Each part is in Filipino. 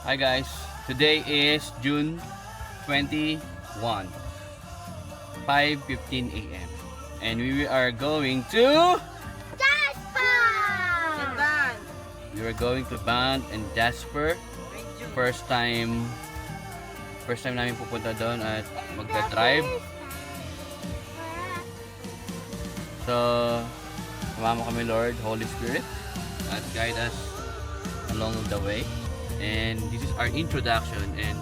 Hi guys, today is June 21, 5:15 a.m. and we are going to Jasper! Band and Jasper. First time namin pupunta doon at magda-drive. So, sumama kami Lord, Holy Spirit, at guide us along the way. And this is our introduction, and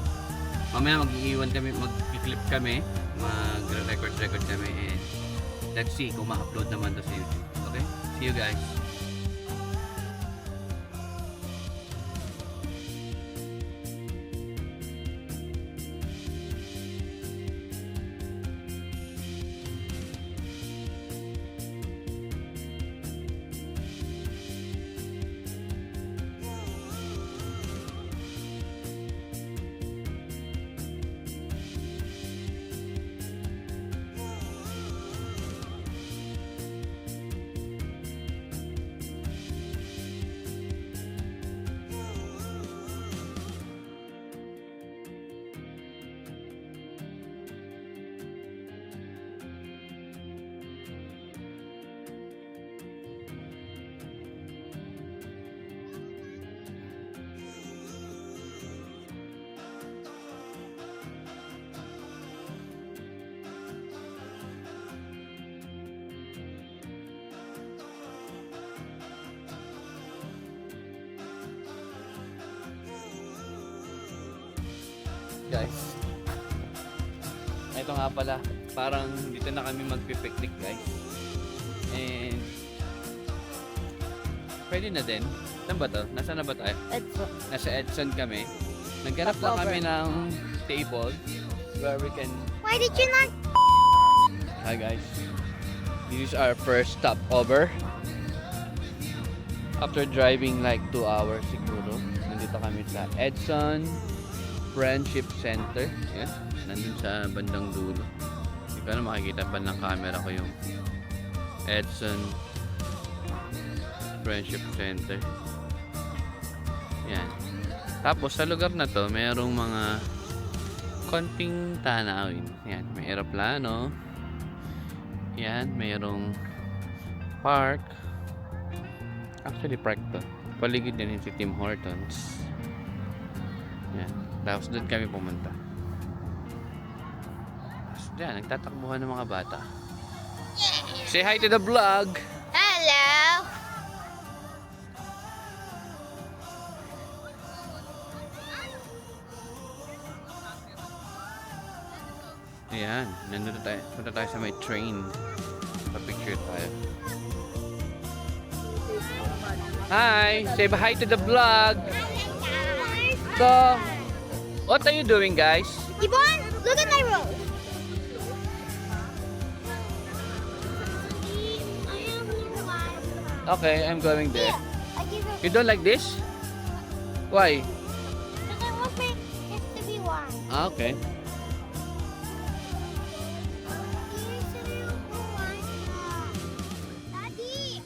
mamaya mag-iiwan kami, mag-clip kami, mag-record kami, and let's see kung ma-upload naman to sa YouTube. Okay? See you guys. Guys, ito nga pala, parang dito na kami magpipiknik guys, and pwede na din. Saan ba to? Nasaan na ba tayo? Edson. Nasa Edson kami. Naghanap lang kami ng table where we can... Why did you not? Hi guys, this is our first stopover after driving like 2 hours siguro. Nandito kami sa Edson Friendship Center. Yan, nandun sa bandang dulo. Hindi ko na makikita pa ng camera ko yung Edson Friendship Center. Yan. Tapos sa lugar na to, mayroong mga konting tanawin. Yan, may eroplano. Yan, mayroong park. Actually, park to. Paligid din si Tim Hortons. Yan. Tapos doon kami pumunta. Tapos dyan, nagtatakbuhan ng mga bata. Say hi to the vlog! Hello! Ayan, nandun tayo. Punta tayo sa may train. Pa-picture tayo. Hi! Say hi to the vlog! So, what are you doing guys? Yvonne, look at my road. Okay, I'm going there. I give her. You don't like this? Why? Because I want my kids to be warm. Ah, okay. Daddy!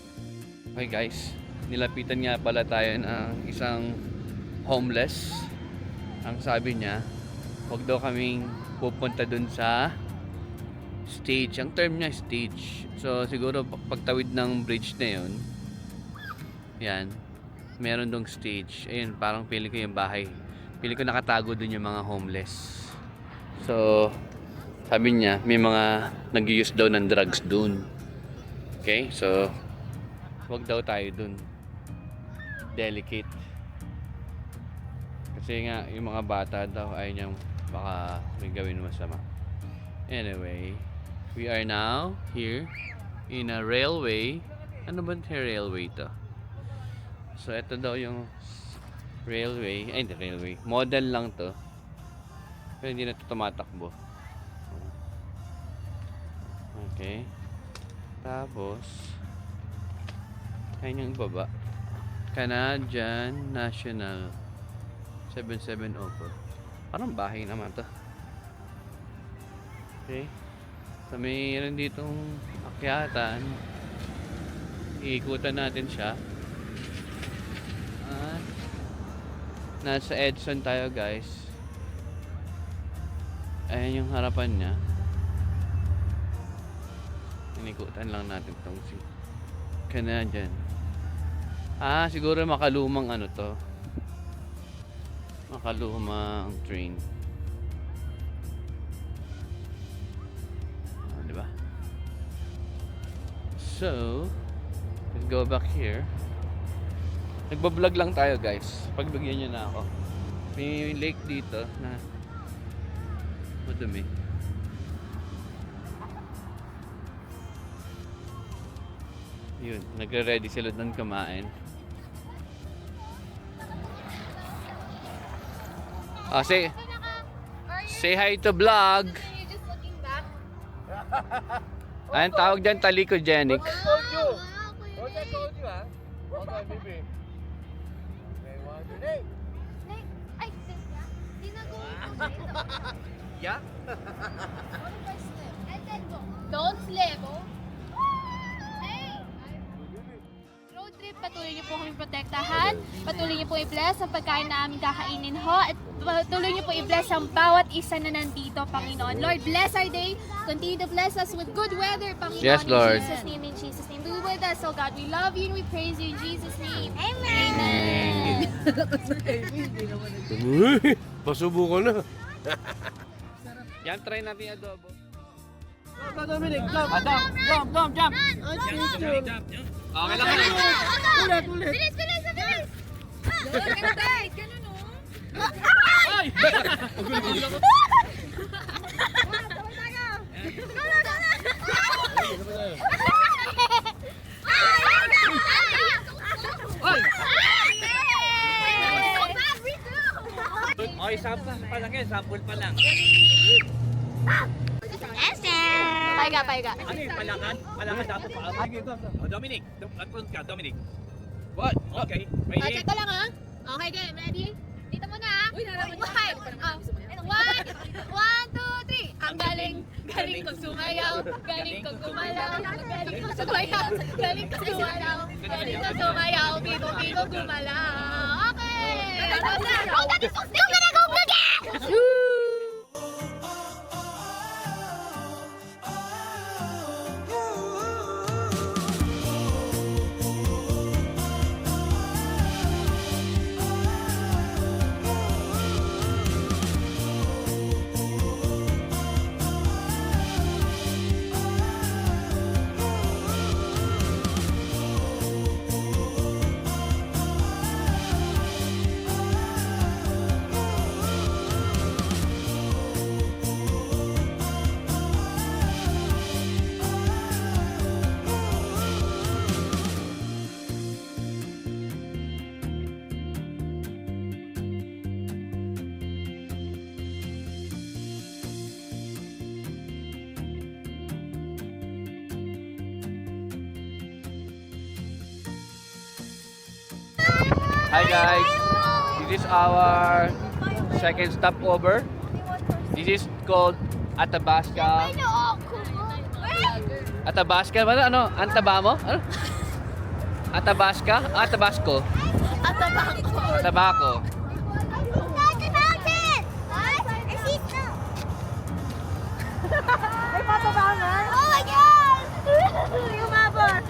Okay guys, nilapitan nga pala tayo ng isang homeless. Ang sabi niya, huwag daw kaming pupunta dun sa stage. Ang term niya stage. So siguro pagtawid ng bridge na yun, yan, meron dong stage. Ayun, parang pili ko yung bahay. Pili ko nakatago dun yung mga homeless. So sabi niya, may mga nag-use daw ng drugs dun. Okay, so huwag daw tayo dun. Delicate. Kasi nga, yung mga bata daw ay niyang baka may gawin masama. Anyway, we are now here in a railway. Ano ba yung railway to? So, ito daw yung railway. Ay, hindi railway. Model lang to. Pero hindi na ito tumatakbo. Okay. Tapos, ayun yung ibaba. Canadian National 7704. Parang bahay naman to. Okay. So mayroon ditong akyatan. Iikutan natin siya. At Nasa Edson tayo guys. Ayan yung harapan niya. Inikutan lang natin tong si Canadian. Ah, siguro makalumang ano to. Makalumang train. Ah, di ba? So, let's go back here. Nagbablog lang tayo guys. Pagbigyan nyo na ako. May lake dito na madumi. Yun, nagre-ready sila doon kumain. Ah, say hi to vlog. You're just looking back. Ayan tawag dyan, talikogenic. What I told you? What I told you, huh? Okay, baby. Okay, 1, 2, 3. Ay, Yeah? and then go. Don't slip. Hey! Road trip, patuloy niyo po kami protektahan. Patuloy niyo po i-bless ang pagkain na aming kakainin ho. At patuloy niyo po i-bless ang bawat isa na nandito, Panginoon. Lord, bless our day. Continue to bless us with good weather, Panginoon. Yes, Lord. In Jesus' name, in Jesus' name. Be with us, oh God. We love you and we praise you in Jesus' name. Amen. Pasubo ko na. Yan, try natin yung adobo. Go, Dominic, jump. Jump. Okay lang yan. Ulit. Bilis, bilis, bilis! Ay! Okay, sample pa lang yan. Sample pa lang. Paiga, paiga. Ano yung palakad? Palakad dapat pa. Oh, Dominic. Front ka, Dominic. What? Okay. Ready? Check ko lang ha. Okay, game. Ready? Dito muna ha. Uy, nalaman niyo. One, two, three. Ang galing. Galing kong sumayaw. Galing kong gumalaw. Galing kong sumayaw. Galing kong sumayaw. Galing kong sumayaw. Bigo, bigo, gumalaw. Okay. Oh, that is so still gonna go again! Hi guys, this is our second stopover. This is called Athabasca. Athabasca? Ano? Antabamo? Ano? Athabasca? Tabasco. Tabaco. That's a mountain! What? I see snow. Oh my god! Lumabot!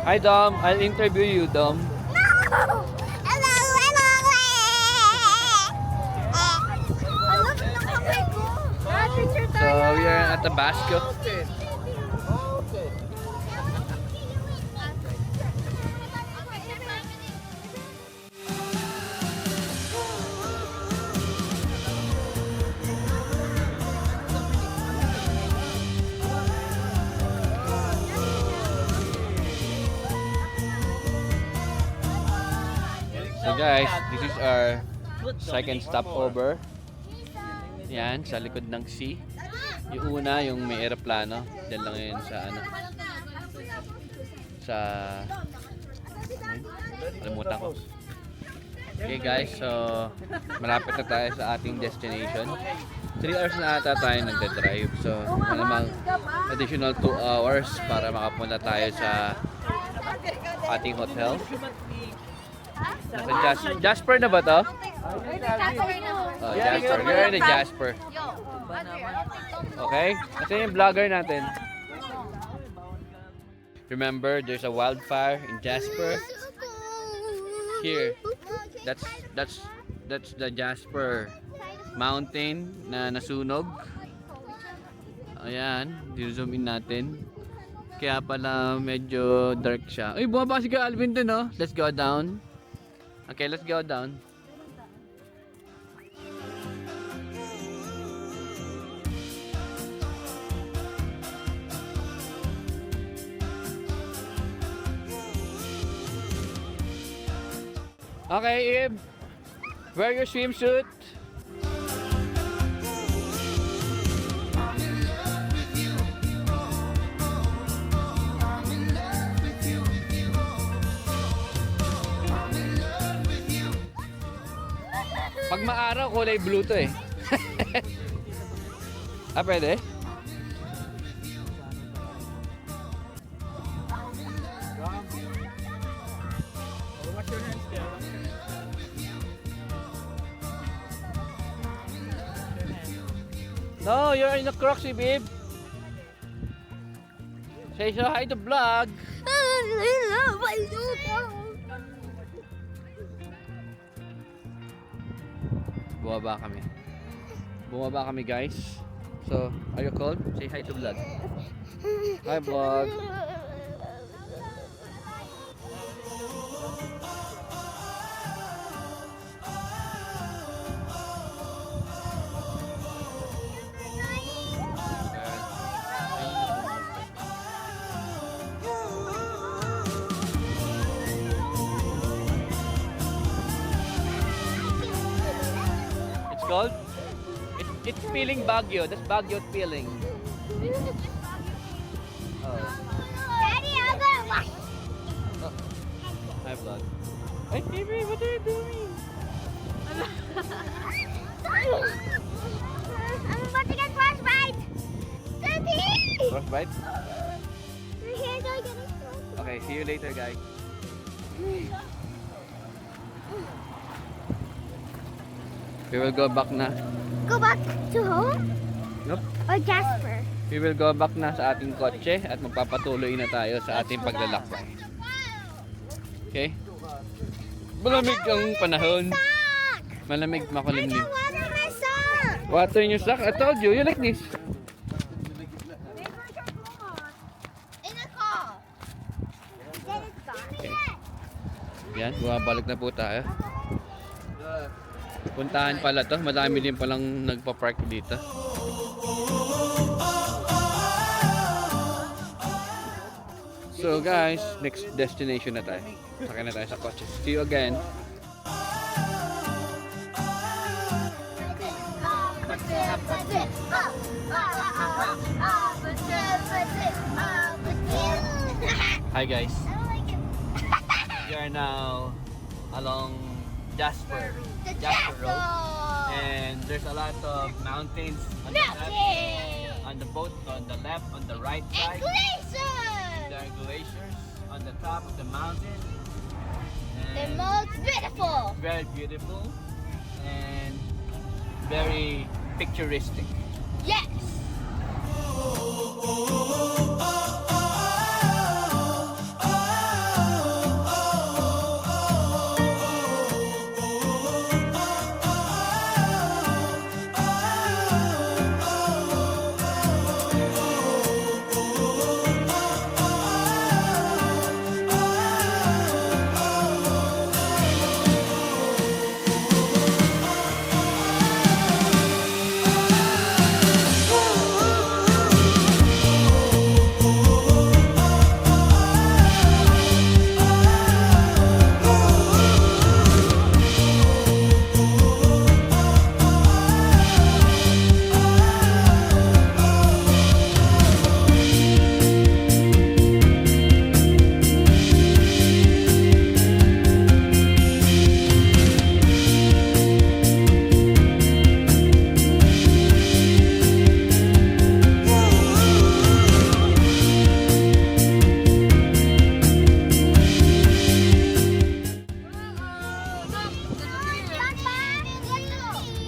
Hi Dom, I'll interview you Dom. No! Hello, hello! Look, look how big go. Picture So we are at Tabasco. Okay. So guys, this is our second stopover. Yan, sa likod ng sea. Yung una, yung may aeroplano. Diyan lang yun sa ano. Sa... Kalimutan ko. Okay guys, so malapit na tayo sa ating destination. 3 hours na ata tayo nagda-drive. So malamang additional 2 hours para makapunta tayo sa ating hotel. Nasa Jasper na ba to? Oh, Jasper. You're in the Jasper. Okay? Kasi yung vlogger natin. Remember, there's a wildfire in Jasper. Here. That's the Jasper Mountain na nasunog. Ayan, zoom in natin. Kaya pala medyo dark siya. Uy, bumaba si Alvin din, no? Let's go down. Okay, let's go down. Okay, Ib. Wear your swimsuit. Pag maaraw, kulay blue to eh. Ah, pwede? Wash your hands there. No, you're in the Crocs, eh, babe. Say so hi to vlog. Bumaba kami guys. So, are you cold? Say hi to vlog. Hi vlog. It's cold? It's feeling Baguio. That's Baguio feeling. Oh. Daddy, I'm gonna wash. Hi vlog. Hey baby, what are you doing? I'm about to get frostbite. Daddy! Frostbite? Your hair's all getting frostbite. Okay, see you later guys. We will go back na. Go back to home Nope. or Jasper? We will go back na sa ating kotse at magpapatuloy na tayo sa ating paglalakbay. Okay? Malamig ang panahon. Sock! Malamig, I makulimlim. got water in my sock! Water in your sock? I told you, you like this. In the car. Then it's gone. Yan, bumabalik na po tayo. Puntahan pala to, madami din palang nagpa-park dito. So guys, next destination na tayo. Sakay na tayo sa kotse. See you again. Hi guys. We are now along Jasper Road, and there's a lot of mountains on the left, on the both on the left, on the right side. There are glaciers on the top of the mountain. The And most beautiful. very beautiful and very picturesque. Yes.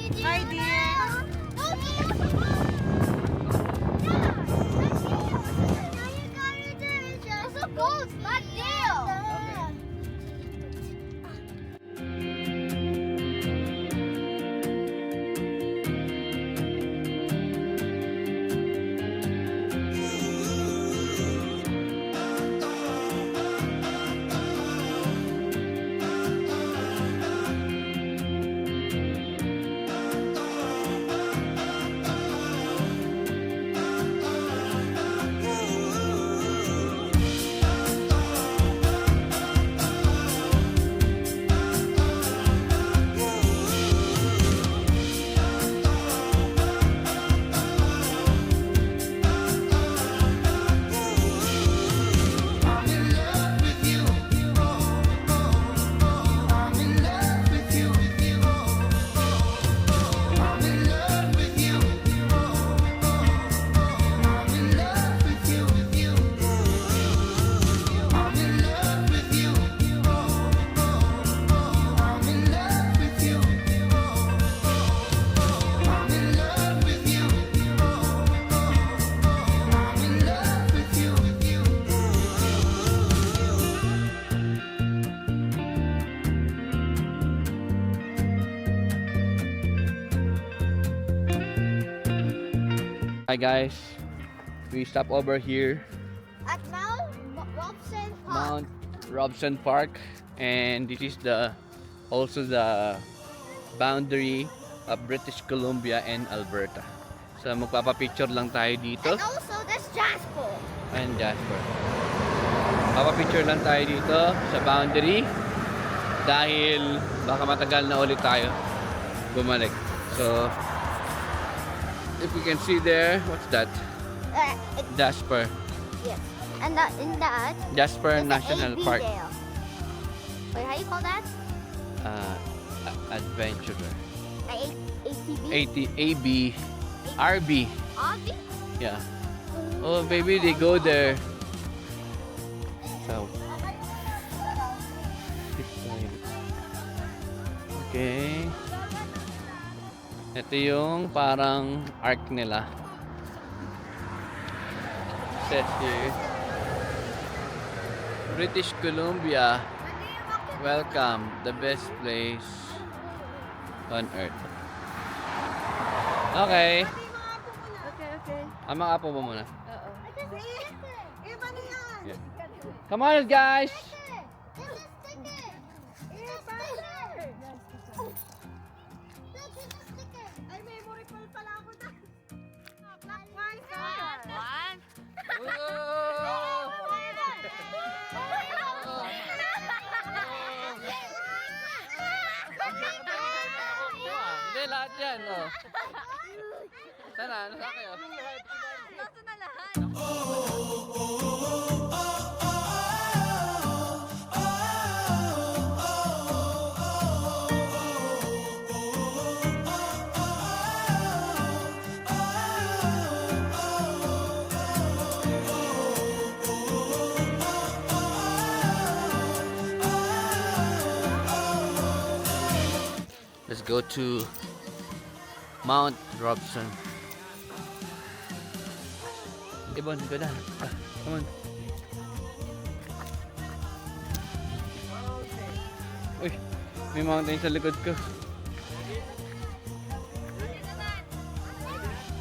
Hi, dear. It's a ghost, not Dale. Hi guys, we stop over here, At Mount Robson Park, and this is also the boundary of British Columbia and Alberta. So magpapapicture lang tayo dito. And also there's Jasper. And Jasper. Papapicture lang tayo dito sa boundary dahil baka matagal na ulit tayo bumalik. So, if you can see there, what's that? Jasper. Yes. And in that, Jasper there's National an Park. AB there. Wait, how you call that? Adventurer. ATV? AB. RB. Obby? Yeah. Oh, baby, they go there. So. Okay. Ito yung parang arc nila. Says here, British Columbia, welcome, the best place on earth. Okay. Okay. Ang mga apo mo muna. Oo. Iba na yan! Yeah. Come on, guys! Ay, memory pal pala ako na. One. Hindi, lahat yan, oh. Sana, nasa kayo? Nasa na lahat. Let's go to Mount Robson. Ibon, go down. Come on. Uy, may mountain sa likod ko.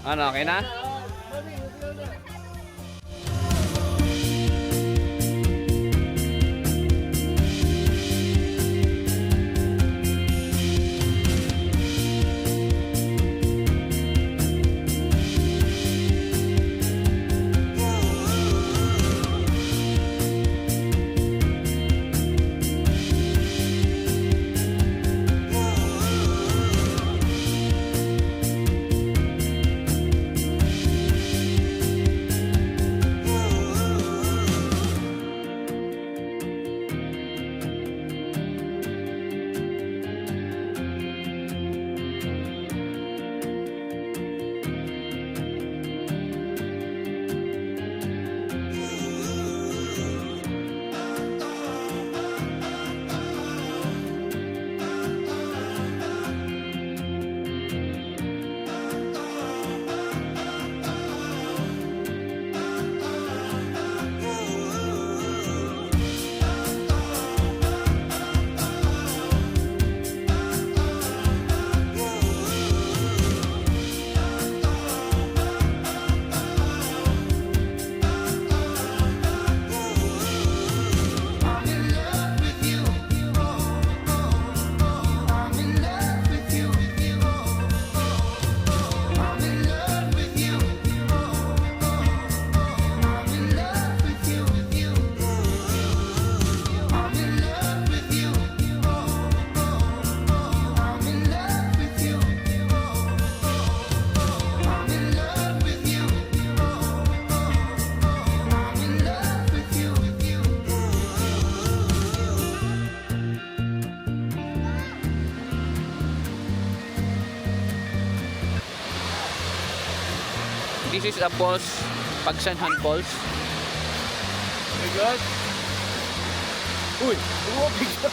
Ano, okay na? This is a falls, Pagsanhan Falls. My God. Uy, umubig siya.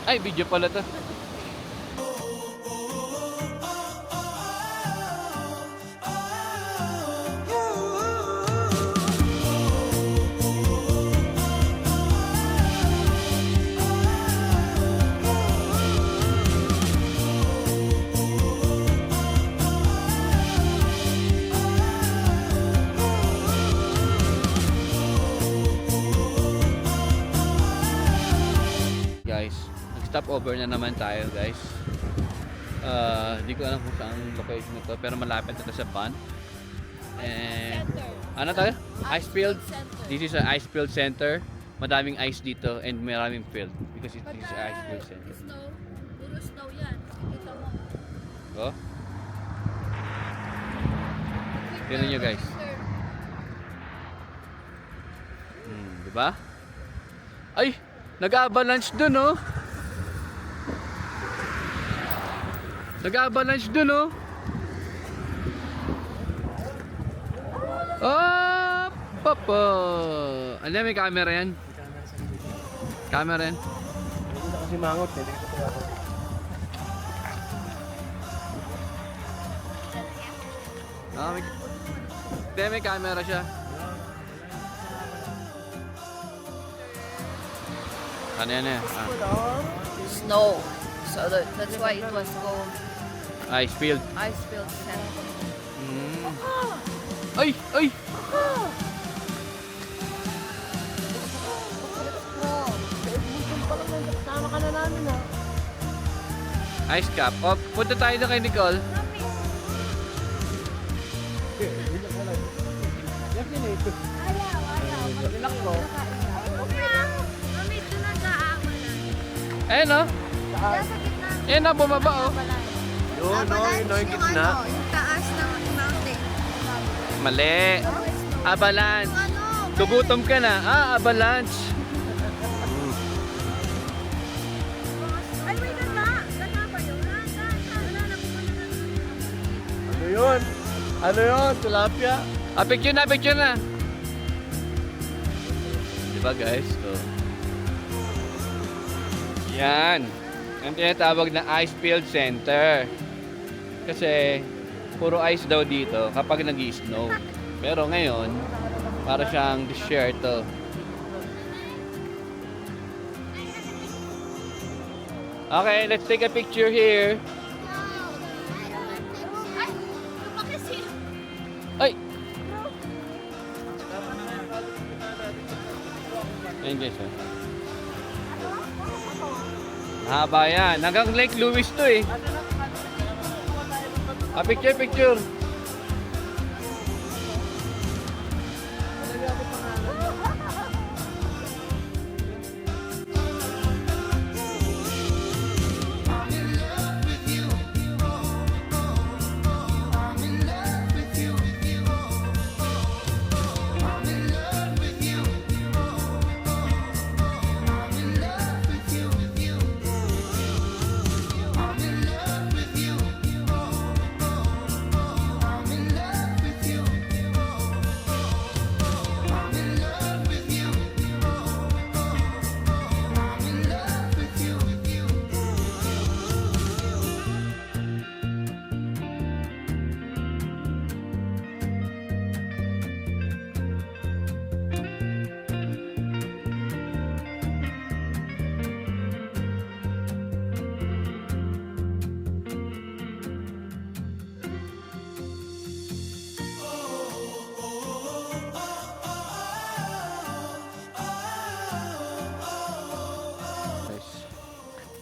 Ay, video pala to. Guys, nag-stop over na naman tayo guys. Di ko alam kung saan location nito pero malapit na to sa pond. And ano tayo? Ice field. This is an ice field center. Madaming ice dito and maraming field because it is an ice field center. Snow, puro snow yan. Kita mo. Oh. Tingnan nyo guys. Di ba? Ay! Nag-avalanche dun oh! Nag-avalanche dun oh! Oh! Papa! Ano may camera yan? Camera yan? Hindi na kasi mangot. Hindi ko kaya ako. May camera siya. Ano yan eh? Snow. So that's why it was called Ice field. ice field center. Ay! Ay! Kasama ka na namin ha. Ice cap. Oh, punta tayo na kay Nicole. Mami, ito na daawalan. Ayun oh. Nasa gitna. Ayun oh, bumaba oh. Yun, no, yun, no, yung gitna. Yung taas ng mountain. Mali. Avalanche. Yung ano? Gugutom ka na. Avalanche. Ay, may ganda. Ganda ba yun? Ano yun? Ano yun? Tilapia? Picture na, picture na. Diba guys? So, yan. Ang tinatawag na ice field center. Kasi, puro ice daw dito kapag nag-snow. Pero ngayon, para siyang desierto. Okay, let's take a picture here. Ay! Lumakasi! Ay! Ayun guys, oh. Haba yan. Hanggang Lake Louise to eh. Picture, picture.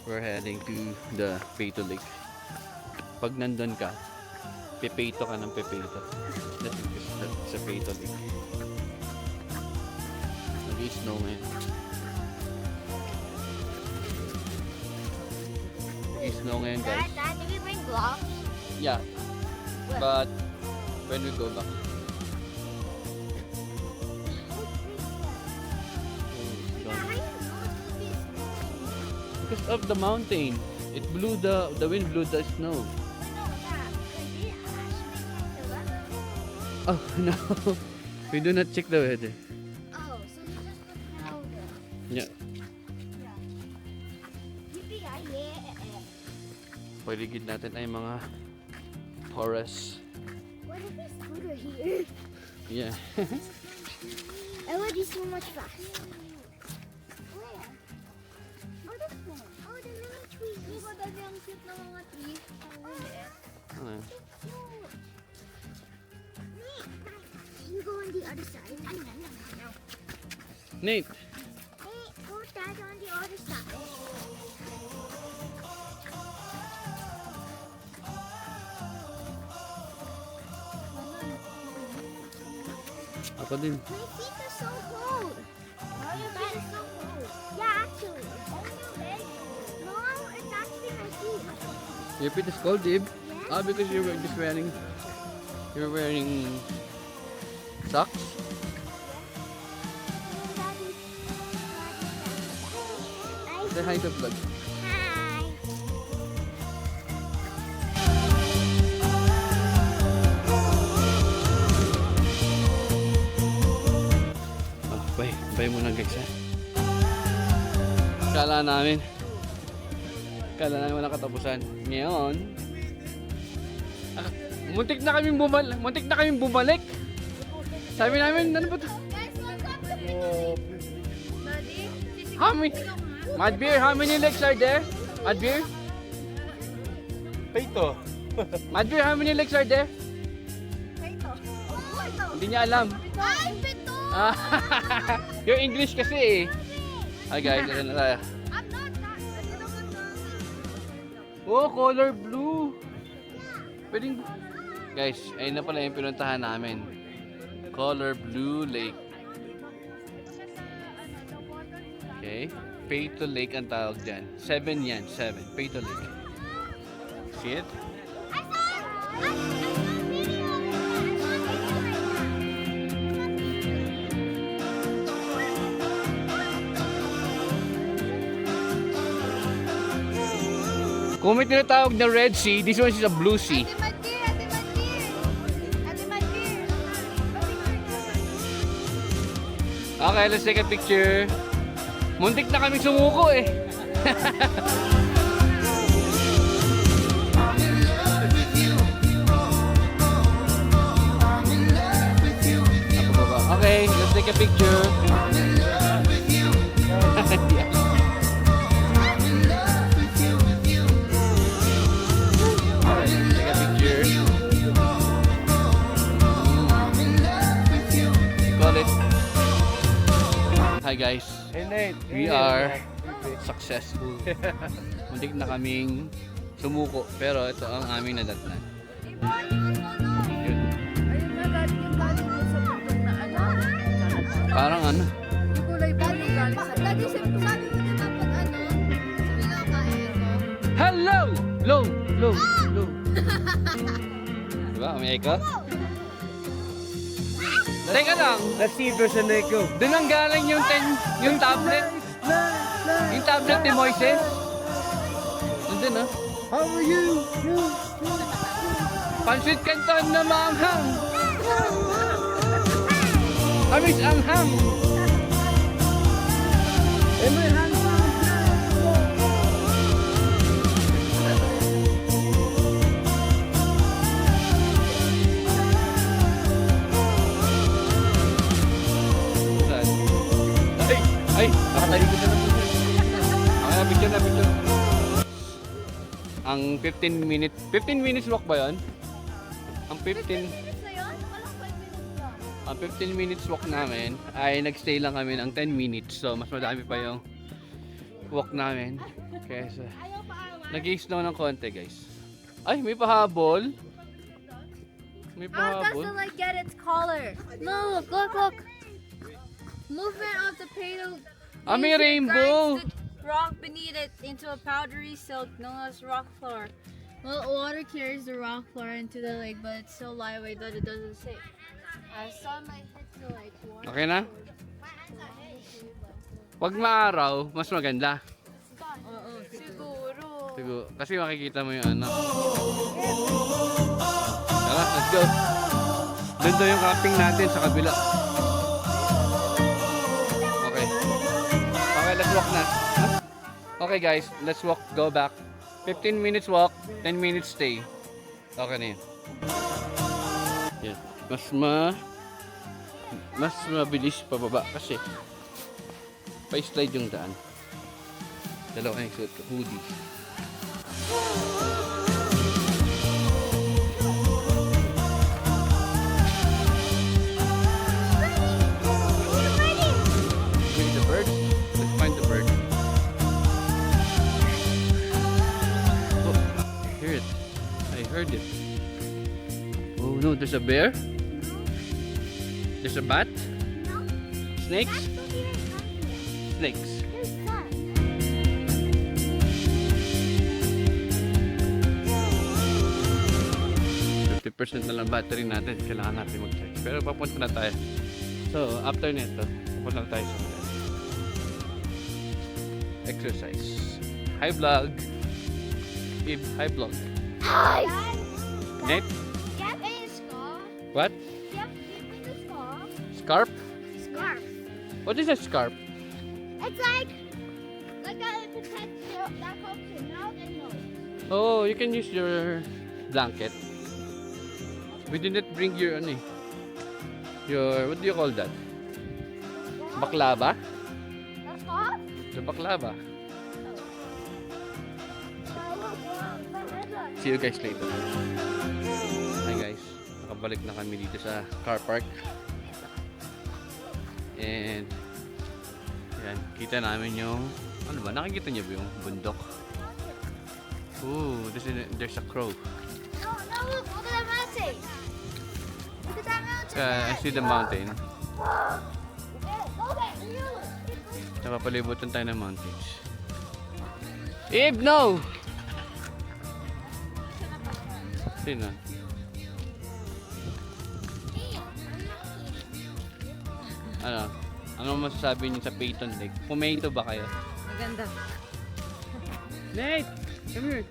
We're heading to the Peto Lake. Pag nandun ka, pepeito ka ng pepeito. That's sa Peto Lake. Nag-snow ngayon. Nag-snow ngayon guys. Dad, did we bring gloves? Yeah. But when we go back. Oh, of the mountain. It blew the wind blew the snow. Oh no, we do not check the weather. Oh, so you just put powder. Yeah, Yeah. paligid natin ay mga forest. What if we scooter here? Yeah. I want to so much fast. Where? Oh, this one. Oh, the little trees. Diba dati ang cute ng mga trees? Ang liit. Ah, Cute. You go on the other side. Nate, Hey, go dad on the other side. ako din. My feet are so cold. Oh, your feet are so cold. Yeah, actually. Only your legs. No, it's actually my feet. Your feet is cold, Dib? Yes. Ah, because you're wearing socks? Say hi to vlog. Hi. Oh, bay muna guys ha. Kala namin walang katapusan. Ngayon, muntik na kaming bumalik. Sabi namin, ano ba to? How many? Madbeer, how many legs are there? Madbeer? Peito. Madbeer, how many legs are there? Hindi niya alam. Ay, pito! Ah, yung English kasi eh. Hi guys, ano na tayo? I'm not that. Oh, color blue. Pwedeng... Guys, ayun na pala yung pinuntahan namin. Color Blue Lake. Okay. Peito Lake ang tawag dyan. 7 yan, 7. Peito Lake. See it? I saw video of Kung may tinatawag na Red Sea, this one is a Blue Sea. Okay, let's take a picture. Muntik na kami sumuko eh. Okay, let's take a picture. Yeah. Take a picture. Call it. Hi guys. Hey Nate. We are successful. Muntik na kaming sumuko, pero ito ang aming nadatnan. Yun. Ayun na galing yung galing ko sa bundok na ano. Parang ano? Yung kulay blue galing sa Lagi sabi ko diba pag ano, pinakain mo. Hello! Low! Low! Low! Diba? May echo? Teka lang! Let's see if there's an echo. Doon ang galing yung tablet. Yung tablet ni Moises. Nandun ah. How are you? Pansit Canton na maanghang. Amis anghang. In my hands. Saan? Ay! Nakatalikod na lang po. Okay, picture na, picture. Ang 15 minutes walk ba yun? Ang 15 minutes walk namin ay nagstay lang kami ng 10 minutes. So, mas madami pa yung walk namin. Kaya sa... Nag-i-slow ng konti, guys. Ay, may pahabol. May pahabol. like get its color. No, look. Movement of the petal. Ah, may rainbow. Rock beneath it into a powdery silk known as rock floor. Well, water carries the rock floor into the lake, but it's so lightweight that it doesn't sink. As sunlight hits the lake, water. Okay na? Pag maaraw, mas maganda. Oo, Siguro, kasi makikita mo yung ano. Tara, let's go. Doon daw yung camping natin sa kabila. Okay. Okay, let's walk na. Huh? Okay guys, let's walk, go back. 15 minutes walk, 10 minutes stay. Okay na yun. Yan. Mas mabilis pababa kasi pa-slide yung daan. Dalawa yung suit, hoodie. Maybe the bird? Let's find the bird. Oh, I hear it. I heard it. Oh no, there's a bear? There's a bat? Snakes? Snakes. 50% na lang battery natin. Kailangan natin mag-charge. Pero papunta na tayo. So, after nito, papunta na tayo sa exercise. Hi vlog! Ib, hi vlog. Hi! Net? Yep, and scarf. What? Yep, and the scarf. Scarf? Scarf. What is a scarf? It's like a protector that covers your mouth and nose. Oh, you can use your blanket. We didn't bring your ano eh. Your, what do you call that? Baklava? The scarf? The baklava. See you guys later. Hi guys. Nakabalik na kami dito sa car park. And yan, kita namin yung ano ba? Nakikita niyo ba yung bundok? Ooh, there's a crow. No, look at that mountain. Look at that mountain. I see the mountain. Okay, you. Napapalibutan tayo ng mountains. Ib, no! Sino? Ano? Ano masasabi niyo sa Peyton Lake? Pumato ba kayo? Maganda. Nate! Come here!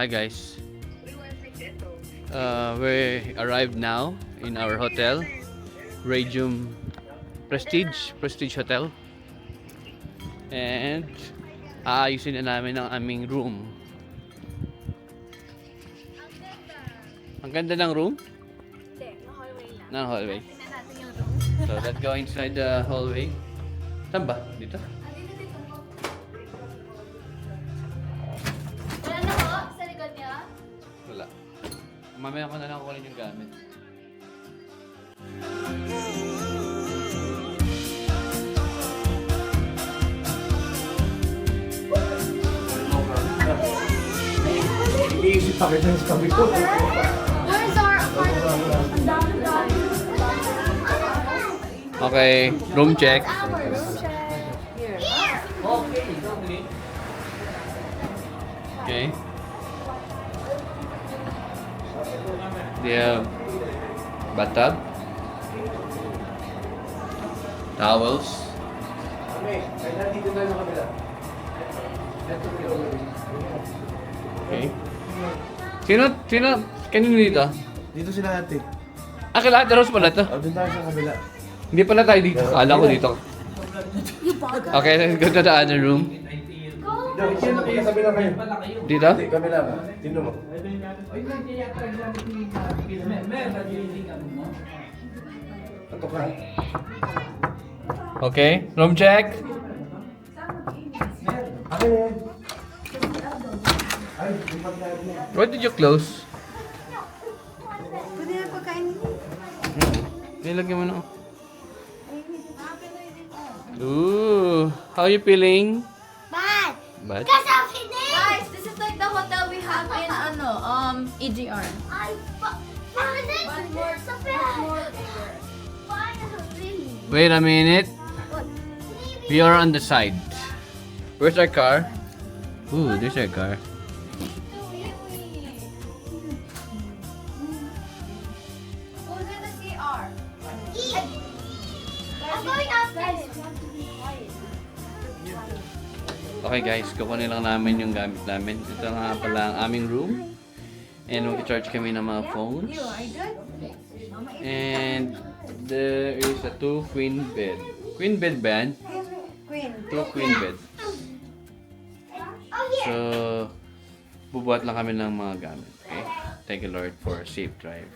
Hi guys. We arrived now in our hotel, Radium Prestige Hotel. And aayusin na namin ang aming room. Ang ganda ng room? Hindi, hallway lang. Na hallway. Tingnan natin yung room. So let's go inside the hallway. Saan ba? Dito? Wala na po sa likod niya. Wala. Mamaya ko na lang kukunin yung gamit. Iisip pa kita sa kami ko. Where's our apartment? Ang dami. Okay, room check. Okay. They have bathtub, towels. Okay. Sino, kanino dito? Dito sila ate. Ah, kailangan Rose pala to. O, doon tayo sa kabila. Hindi pala tayo dito. Kala ko dito. Okay, let's go to the other room. Sino kayo? Kabila kayo. Dito? Hindi, kabila ka. Tingnan mo. Ito ka. Okay, room check. Akin na yan. Ay, lipat na yan. Why did you close? Pwede na pagkain niyo. Nilagyan mo na. Ooh, how you feeling? Bad. Bad? Kasi ang kinig. Guys, this is like the hotel we have in EGR. Ay, bakit? Sa bed. Finally. Wait a minute. We are on the side. Where's our car? Ooh, there's our car. Who's in the CR? I'm going upstairs. Okay guys, kukunin lang namin yung gamit namin. Ito nga pala ang aming room. And mag-charge kami ng mga phones. And there is a 2 queen bed. Queen bed ba yan? Queen. 2 queen bed. So, bubuhat lang kami ng mga gamit. Okay? Thank you Lord for a safe drive.